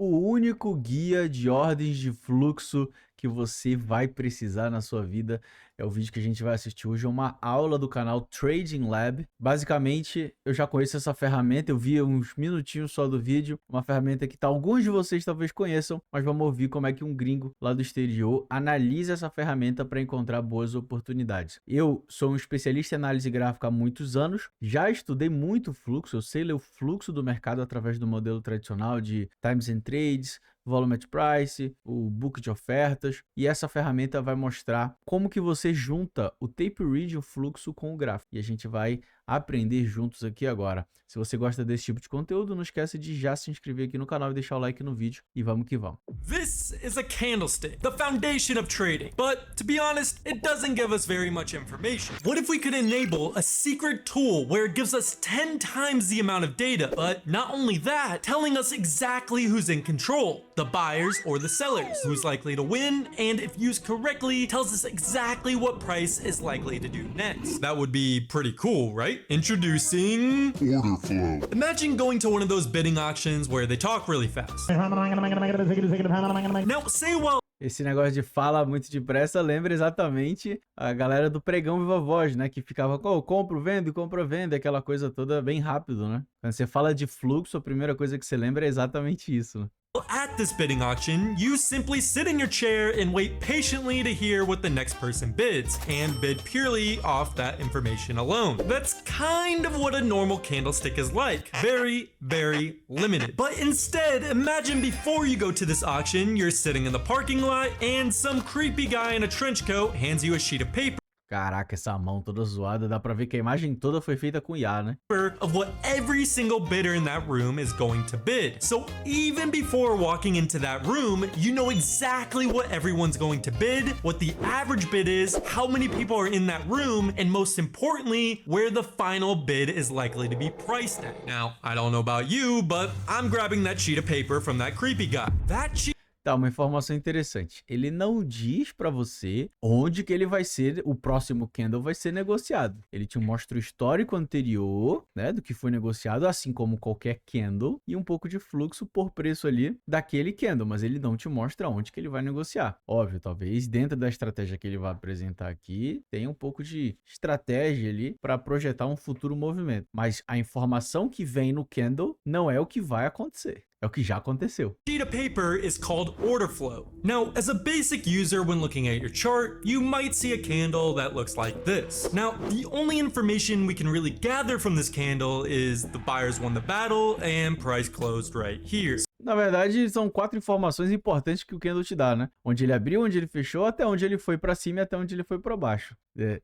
O único guia de ordens de fluxo que você vai precisar na sua vida é o vídeo que a gente vai assistir hoje, é uma aula do canal Trading Lab. Basicamente, eu já conheço essa ferramenta, eu vi uns minutinhos só do vídeo, uma ferramenta que alguns de vocês talvez conheçam, mas vamos ouvir como é que um gringo lá do exterior analisa essa ferramenta para encontrar boas oportunidades. Eu sou um especialista em análise gráfica há muitos anos, já estudei muito fluxo, eu sei ler o fluxo do mercado através do modelo tradicional de Times and Trades, Volume at Price, o book de ofertas, e essa ferramenta vai mostrar como que você junta o tape read, o fluxo com o gráfico. E a gente vai aprender juntos aqui agora. Se você gosta desse tipo de conteúdo, não esquece de já se inscrever aqui no canal e deixar o like no vídeo, e vamos que vamos. This is a candlestick, the foundation of trading. But to be honest, it doesn't give us very much information. What if we could enable a secret tool where it gives us 10 times the amount of data, but not only that, telling us exactly who's in control, the buyers or the sellers, who's likely to win, and if used correctly, tells us exactly what price is likely to do next. That would be pretty cool, right? Introducing Orderflow. Imagine going to one of those bidding auctions where they talk really fast. Now, say while Esse negócio de fala muito depressa lembra exatamente a galera do pregão viva voz, né? Que ficava, compro, vendo, aquela coisa toda bem rápido, né? Quando você fala de fluxo, a primeira coisa que você lembra é exatamente isso, né? at this bidding auction, you simply sit in your chair and wait patiently to hear what the next person bids, and bid purely off that information alone. That's kind of what a normal candlestick is like. Very, very limited. But instead, imagine before you go to this auction, you're sitting in the parking lot and some creepy guy in a trench coat hands you a sheet of paper. Caraca, essa mão toda zoada, dá pra ver que a imagem toda foi feita com IA, né? Of what every single bidder in that room is going to bid. So even before walking into that room, you know exactly what everyone's going to bid, what the average bid is, how many people are in that room, and most importantly, where the final bid is likely to be priced at. Now, I don't know about you, but I'm grabbing that sheet of paper from that creepy guy. That sheet Tá, uma informação interessante. Ele não diz para você onde que ele vai ser, o próximo candle vai ser negociado. Ele te mostra o histórico anterior, né, do que foi negociado, assim como qualquer candle, e um pouco de fluxo por preço ali daquele candle, mas ele não te mostra onde que ele vai negociar. Óbvio, talvez dentro da estratégia que ele vai apresentar aqui, tenha um pouco de estratégia ali para projetar um futuro movimento. Mas a informação que vem no candle não é o que vai acontecer. É o que já aconteceu. Sheet of paper is called Orderflow. Now, as a basic user when looking at your chart, you might see a candle that looks like this. Now, the only information we can really gather from this candle is the buyers won the battle and price closed right here. Na verdade, são 4 informações importantes que o candle te dá, né? Onde ele abriu, onde ele fechou, até onde ele foi para cima e até onde ele foi para baixo.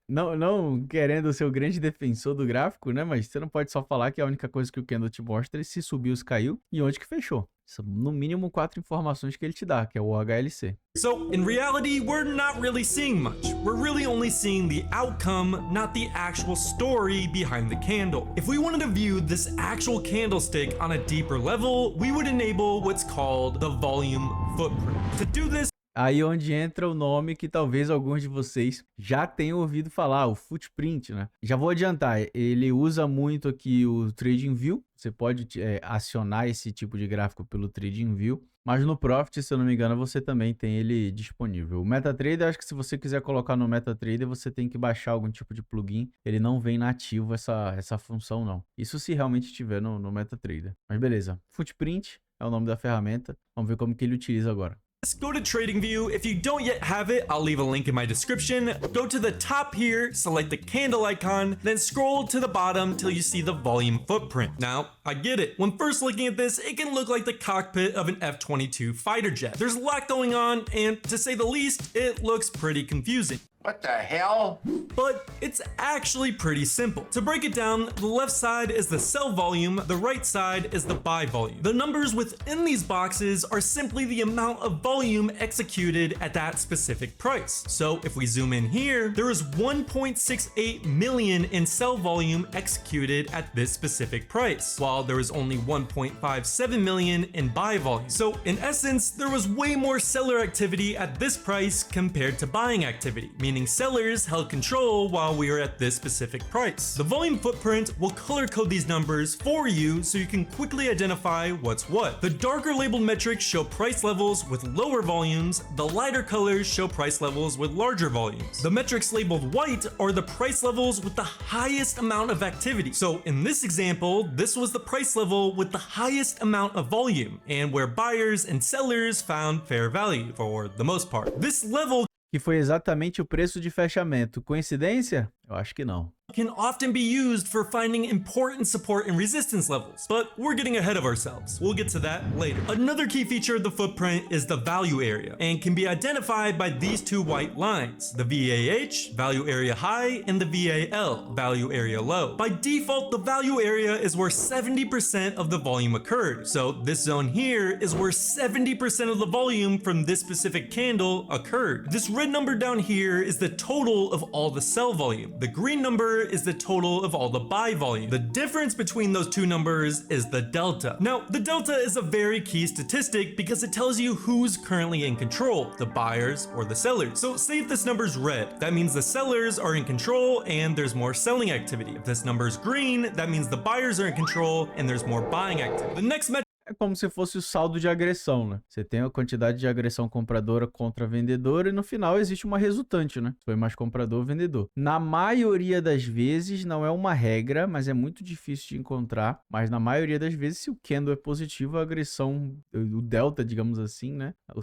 Não querendo ser o grande defensor do gráfico, né? Mas você não pode só falar que a única coisa que o candle te mostra é se subiu, se caiu e onde que fechou. São no mínimo 4 informações que ele te dá, que é o HLC. So, in reality, we're not really seeing much. We're really only seeing the outcome, not the actual story behind the candle. If we wanted to view this actual candlestick on a deeper level, we would enable what's called the volume footprint. To do this, aí onde entra o nome que talvez alguns de vocês já tenham ouvido falar, o footprint, né? Já vou adiantar, ele usa muito aqui o TradingView. Você pode acionar esse tipo de gráfico pelo TradingView, mas no Profit, se eu não me engano, você também tem ele disponível. O MetaTrader, acho que se você quiser colocar no MetaTrader, você tem que baixar algum tipo de plugin. Ele não vem nativo essa função, não. Isso se realmente tiver no MetaTrader. Mas beleza, Footprint é o nome da ferramenta. Vamos ver como que ele utiliza agora. let's go to TradingView. If you don't yet have it, I'll leave a link in my description. Go to the top here, select the candle icon, then scroll to the bottom till you see the volume footprint. Now, I get it. When first looking at this, it can look like the cockpit of an F-22 fighter jet. There's a lot going on, and to say the least, it looks pretty confusing. What the hell? But it's actually pretty simple. To break it down, the left side is the sell volume, the right side is the buy volume. The numbers within these boxes are simply the amount of volume executed at that specific price. So if we zoom in here, there is 1.68 million in sell volume executed at this specific price, while there is only 1.57 million in buy volume. So in essence, there was way more seller activity at this price compared to buying activity, meaning meaning sellers held control while we were at this specific price. The volume footprint will color code these numbers for you so you can quickly identify what's what. The darker labeled metrics show price levels with lower volumes, the lighter colors show price levels with larger volumes. The metrics labeled white are the price levels with the highest amount of activity. So in this example, this was the price level with the highest amount of volume, and where buyers and sellers found fair value for the most part. This level Que foi exatamente o preço de fechamento. Coincidência? Eu acho que não. can often be used for finding important support and resistance levels, but we're getting ahead of ourselves. We'll get to that later. Another key feature of the footprint is the value area, and can be identified by these two white lines, the VAH, value area high, and the VAL, value area low. By default, the value area is where 70% of the volume occurred. So this zone here is where 70% of the volume from this specific candle occurred. This red number down here is the total of all the sell volume. The green number is the total of all the buy volume. The difference between those two numbers is the delta. Now, the delta is a very key statistic because it tells you who's currently in control, the buyers or the sellers. So say if this number's red, that means the sellers are in control and there's more selling activity. If this number's green, that means the buyers are in control and there's more buying activity. The next metric É como se fosse o saldo de agressão, né? Você tem a quantidade de agressão compradora contra vendedora e no final existe uma resultante, né? Foi mais comprador ou vendedor. Na maioria das vezes, não é uma regra, mas é muito difícil de encontrar. Mas na maioria das vezes, se o candle é positivo, a agressão, o delta, digamos assim, né? O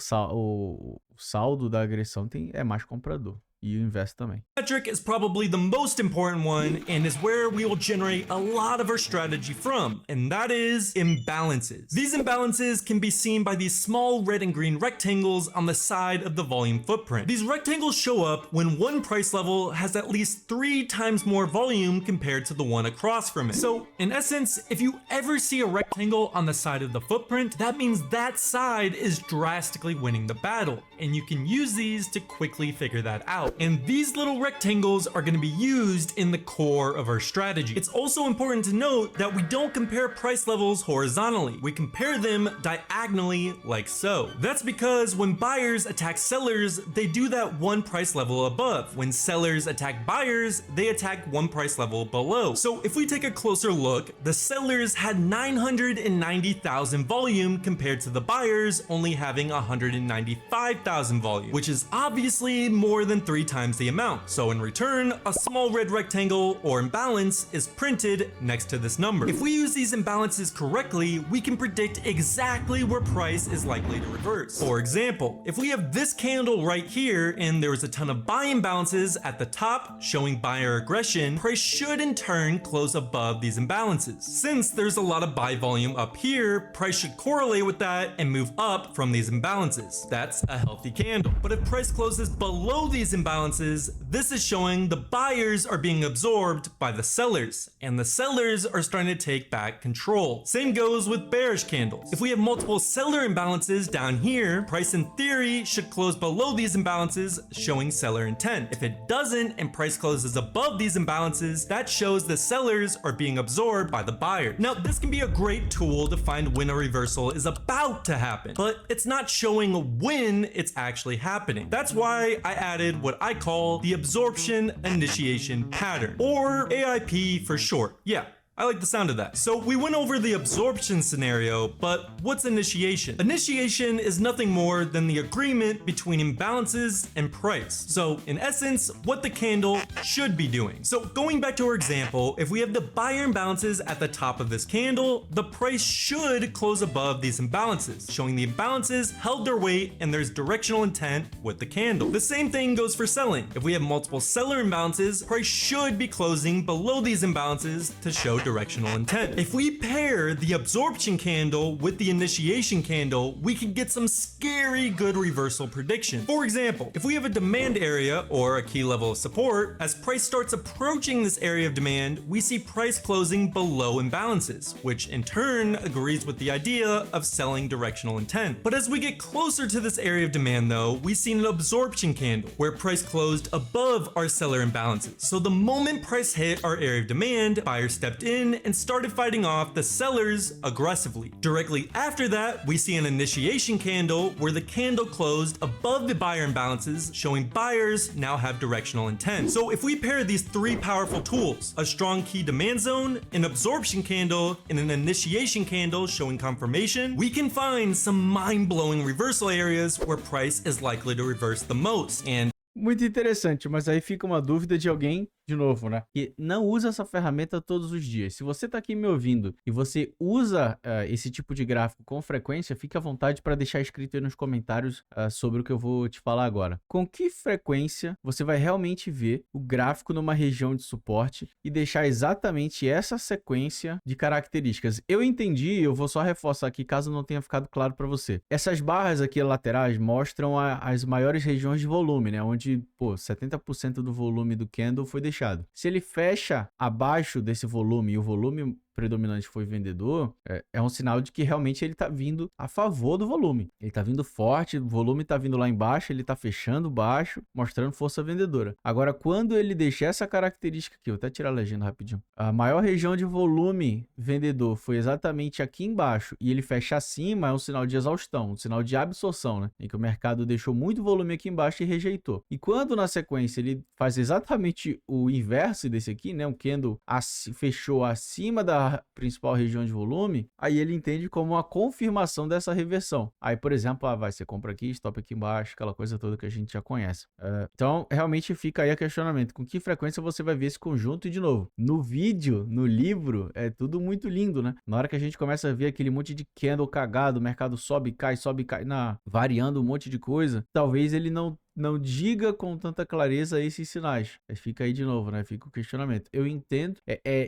saldo da agressão é mais comprador. E o inverso também. metric is probably the most important one and is where we will generate a lot of our strategy from, and that is imbalances. These imbalances can be seen by these small red and green rectangles on the side of the volume footprint. These rectangles show up when one price level has at least 3 times more volume compared to the one across from it. So in essence, if you ever see a rectangle on the side of the footprint, that means that side is drastically winning the battle, and you can use these to quickly figure that out. And these little rectangles are going to be used in the core of our strategy. It's also important to note that we don't compare price levels horizontally. We compare them diagonally like so. That's because when buyers attack sellers, they do that one price level above. When sellers attack buyers, they attack one price level below. So if we take a closer look, the sellers had 990,000 volume compared to the buyers only having 195,000 volume, which is obviously more than 3 times the amount. So in return, a small red rectangle or imbalance is printed next to this number. If we use these imbalances correctly, we can predict exactly where price is likely to reverse. For example, if we have this candle right here and there was a ton of buy imbalances at the top showing buyer aggression, price should in turn close above these imbalances. Since there's a lot of buy volume up here, price should correlate with that and move up from these imbalances. That's a healthy candle. But if price closes below these imbalances, this is showing the buyers are being absorbed by the sellers, and the sellers are starting to take back control. Same goes with bearish candles. If we have multiple seller imbalances down here, price in theory should close below these imbalances, showing seller intent. If it doesn't and price closes above these imbalances, that shows the sellers are being absorbed by the buyer. Now, this can be a great tool to find when a reversal is about to happen, but it's not showing when it's actually happening. That's why I added what I call the absorption initiation pattern, or AIP for short. Yeah, I like the sound of that. So we went over the absorption scenario, but what's initiation? Initiation is nothing more than the agreement between imbalances and price. So in essence, what the candle should be doing. So going back to our example, if we have the buyer imbalances at the top of this candle, the price should close above these imbalances, showing the imbalances held their weight and there's directional intent with the candle. The same thing goes for selling. If we have multiple seller imbalances, price should be closing below these imbalances to show directional intent. If we pair the absorption candle with the initiation candle, we can get some scary good reversal prediction. For example, if we have a demand area or a key level of support, as price starts approaching this area of demand, we see price closing below imbalances, which in turn agrees with the idea of selling directional intent. But as we get closer to this area of demand though, we see an absorption candle where price closed above our seller imbalances. So the moment price hit our area of demand, buyers stepped in in and started fighting off the sellers aggressively. Directly after that, we see an initiation candle where the candle closed above the buyer imbalances, showing buyers now have directional intent. So if we pair these three powerful tools, a strong key demand zone, an absorption candle, and an initiation candle showing confirmation, we can find some mind-blowing reversal areas where price is likely to reverse the most. And muito interessante, mas aí fica uma dúvida de alguém, de novo, né? Que não usa essa ferramenta todos os dias. Se você tá aqui me ouvindo e você usa esse tipo de gráfico com frequência, fique à vontade para deixar escrito aí nos comentários sobre o que eu vou te falar agora. Com que frequência você vai realmente ver o gráfico numa região de suporte e deixar exatamente essa sequência de características? Eu entendi, eu vou só reforçar aqui caso não tenha ficado claro para você. Essas barras aqui laterais mostram as maiores regiões de volume, né? Onde, pô, 70% do volume do candle foi deixado. Se ele fecha abaixo desse volume e o volume predominante foi vendedor, é um sinal de que realmente ele está vindo a favor do volume. Ele está vindo forte, o volume está vindo lá embaixo, ele está fechando baixo, mostrando força vendedora. Agora, quando ele deixar essa característica aqui, eu vou até tirar a legenda rapidinho. A maior região de volume vendedor foi exatamente aqui embaixo e ele fecha acima, é um sinal de exaustão, um sinal de absorção, né? Em que o mercado deixou muito volume aqui embaixo e rejeitou. E quando na sequência ele faz exatamente o inverso desse aqui, né? Um candle fechou acima da principal região de volume, aí ele entende como uma confirmação dessa reversão. Aí, por exemplo, vai, você compra aqui, stop aqui embaixo, aquela coisa toda que a gente já conhece. Então, realmente fica aí a questionamento. Com que frequência você vai ver esse conjunto? E, de novo, no vídeo, no livro, é tudo muito lindo, né? Na hora que a gente começa a ver aquele monte de candle cagado, o mercado sobe e cai, variando um monte de coisa, talvez ele não diga com tanta clareza esses sinais. Fica aí de novo, né? Fica o questionamento. Eu entendo.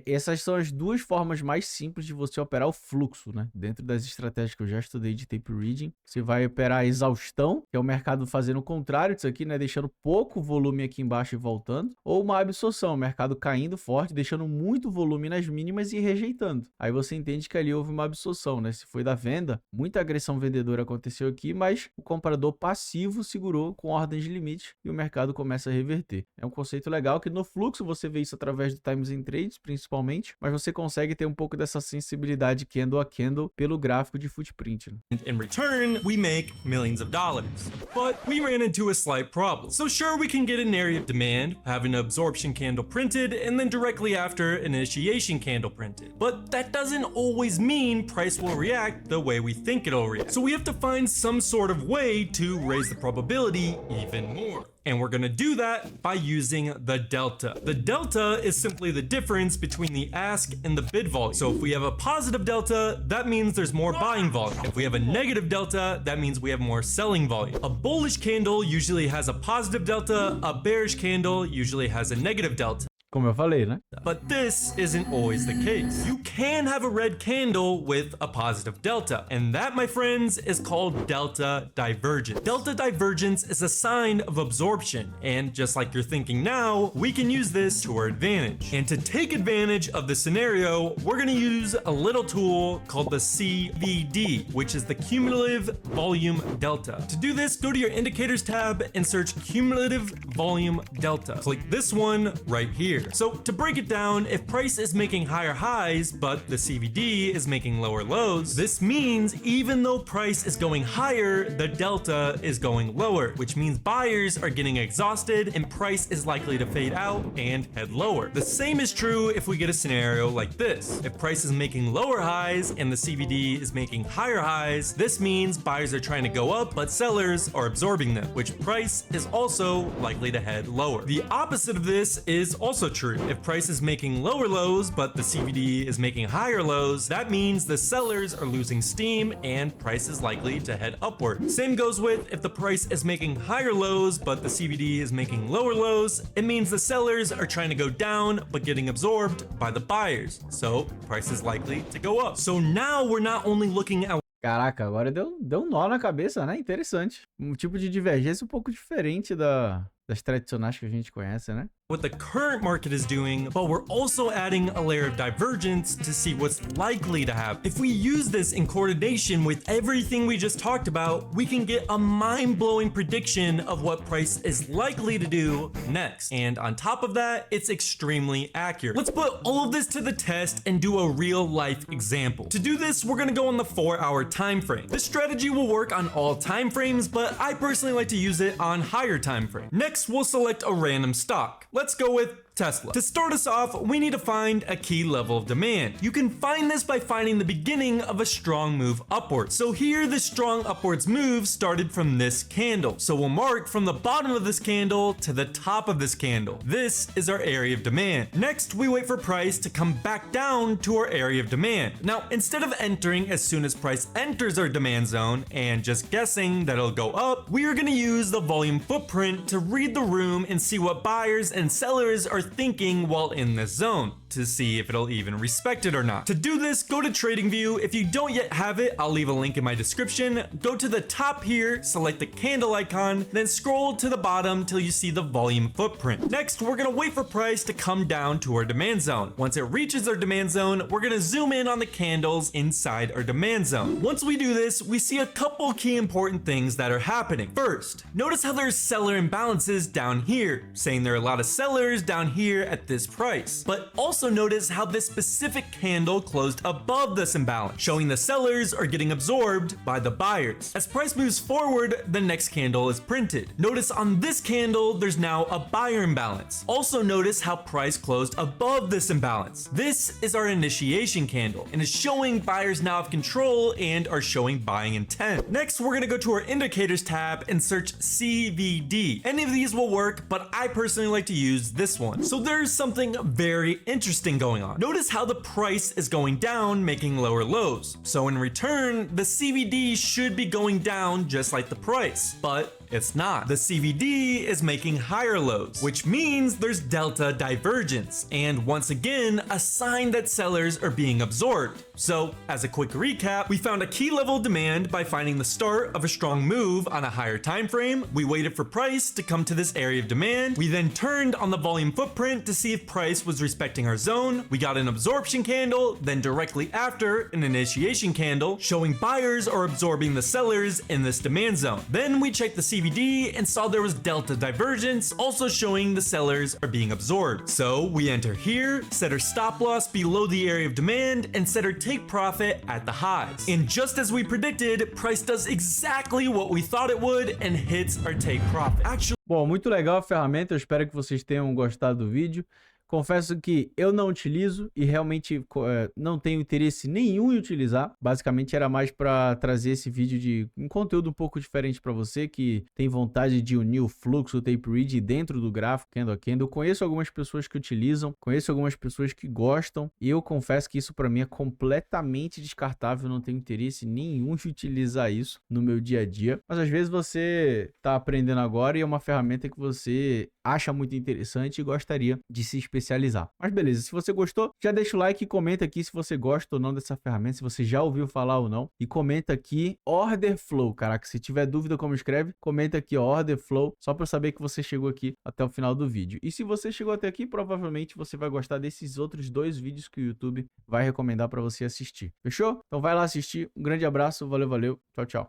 Essas são as duas formas mais simples de você operar o fluxo, né? Dentro das estratégias que eu já estudei de tape reading, você vai operar a exaustão, que é o mercado fazendo o contrário disso aqui, né? Deixando pouco volume aqui embaixo e voltando. Ou uma absorção, o mercado caindo forte, deixando muito volume nas mínimas e rejeitando. Aí você entende que ali houve uma absorção, né? Se foi da venda, muita agressão vendedora aconteceu aqui, mas o comprador passivo segurou com ordem de limite e o mercado começa a reverter. É um conceito legal que no fluxo você vê isso através do times and trades, principalmente, mas você consegue ter um pouco dessa sensibilidade candle a candle pelo gráfico de footprint. Né? In return, we make millions of dollars. But we ran into a slight problem. So sure, we can get an area of demand, have an absorption candle printed, and then directly after an initiation candle printed. But that doesn't always mean price will react the way we think it'll react. So we have to find some sort of way to raise the probability even more. And we're gonna do that by using the delta. The delta is simply the difference between the ask and the bid volume. So if we have a positive delta, that means there's more buying volume. If we have a negative delta, that means we have more selling volume. A bullish candle usually has a positive delta, a bearish candle usually has a negative delta. Como eu falei, né? But this isn't always the case. You can have a red candle with a positive delta, and that, my friends, is called delta divergence. Delta divergence is a sign of absorption, and just like you're thinking now, we can use this to our advantage. And to take advantage of the scenario, we're gonna use a little tool called the CVD, which is the cumulative volume delta. To do this, go to your indicators tab and search cumulative volume delta. Click this one right here. So to break it down, if price is making higher highs, but the CVD is making lower lows, this means even though price is going higher, the delta is going lower, which means buyers are getting exhausted and price is likely to fade out and head lower. The same is true if we get a scenario like this. If price is making lower highs and the CVD is making higher highs, this means buyers are trying to go up, but sellers are absorbing them, which price is also likely to head lower. The opposite of this is also true. If price is making lower lows, but the CVD is making higher lows, that means the sellers are losing steam and price is likely to head upward. Same goes with if the price is making higher lows, but the CVD is making lower lows, it means the sellers are trying to go down, but getting absorbed by the buyers. So price is likely to go up. So now we're not only looking at Caraca, agora deu um nó na cabeça, né? Interessante. Um tipo de divergência um pouco diferente das tradicionais que a gente conhece, né? What the current market is doing, but we're also adding a layer of divergence to see what's likely to happen. If we use this in coordination with everything we just talked about, we can get a mind-blowing prediction of what price is likely to do next. And on top of that, it's extremely accurate. Let's put all of this to the test and do a real-life example. To do this, we're gonna go on the 4-hour time frame. This strategy will work on all time frames, but I personally like to use it on higher time frame. Next, we'll select a random stock. Let's go with Tesla. To start us off, we need to find a key level of demand. You can find this by finding the beginning of a strong move upwards. So here, the strong upwards move started from this candle. So we'll mark from the bottom of this candle to the top of this candle. This is our area of demand. Next, we wait for price to come back down to our area of demand. Now, instead of entering as soon as price enters our demand zone and just guessing that it'll go up, we are going to use the volume footprint to read the room and see what buyers and sellers are thinking while in this zone to see if it'll even respect it or not. To do this, go to TradingView. If you don't yet have it, I'll leave a link in my description. Go to the top here, select the candle icon, then scroll to the bottom till you see the volume footprint. Next, we're gonna wait for price to come down to our demand zone. Once it reaches our demand zone, we're gonna zoom in on the candles inside our demand zone. Once we do this, we see a couple key important things that are happening. First, notice how there's seller imbalances down here, saying there are a lot of sellers down here at this price. But also notice how this specific candle closed above this imbalance, showing the sellers are getting absorbed by the buyers. As price moves forward, the next candle is printed. Notice on this candle, there's now a buyer imbalance. Also notice how price closed above this imbalance. This is our initiation candle and is showing buyers now have control and are showing buying intent. Next, we're gonna go to our indicators tab and search CVD. Any of these will work, but I personally like to use this one. So there's something very interesting going on. Notice how the price is going down, making lower lows. So in return, the CVD should be going down just like the price, but it's not. The CVD is making higher lows, which means there's delta divergence, and once again, a sign that sellers are being absorbed. So, as a quick recap, we found a key level of demand by finding the start of a strong move on a higher time frame. We waited for price to come to this area of demand. We then turned on the volume footprint to see if price was respecting our zone. We got an absorption candle, then directly after, an initiation candle, showing buyers are absorbing the sellers in this demand zone. Then we checked the CVD and saw there was delta divergence, also showing the sellers are being absorbed. So we enter here, set our stop loss below the area of demand, and set our take profit at the highs. And just as we predicted, price does exactly what we thought it would and hits our take profit. Bom, muito legal a ferramenta, eu espero que vocês tenham gostado do vídeo. Confesso que eu não utilizo e realmente não tenho interesse nenhum em utilizar. Basicamente era mais para trazer esse vídeo de um conteúdo um pouco diferente para você que tem vontade de unir o fluxo, o tape read dentro do gráfico, candle a candle. Eu conheço algumas pessoas que utilizam, conheço algumas pessoas que gostam e eu confesso que isso para mim é completamente descartável. Eu não tenho interesse nenhum de utilizar isso no meu dia a dia. Mas às vezes você está aprendendo agora e é uma ferramenta que você acha muito interessante e gostaria de se especializar. Mas beleza, se você gostou, já deixa o like e comenta aqui se você gosta ou não dessa ferramenta, se você já ouviu falar ou não. E comenta aqui Orderflow, caraca, se tiver dúvida como escreve, comenta aqui Orderflow, só para saber que você chegou aqui até o final do vídeo. E se você chegou até aqui, provavelmente você vai gostar desses outros 2 vídeos que o YouTube vai recomendar para você assistir. Fechou? Então vai lá assistir. Um grande abraço, valeu, valeu, tchau, tchau.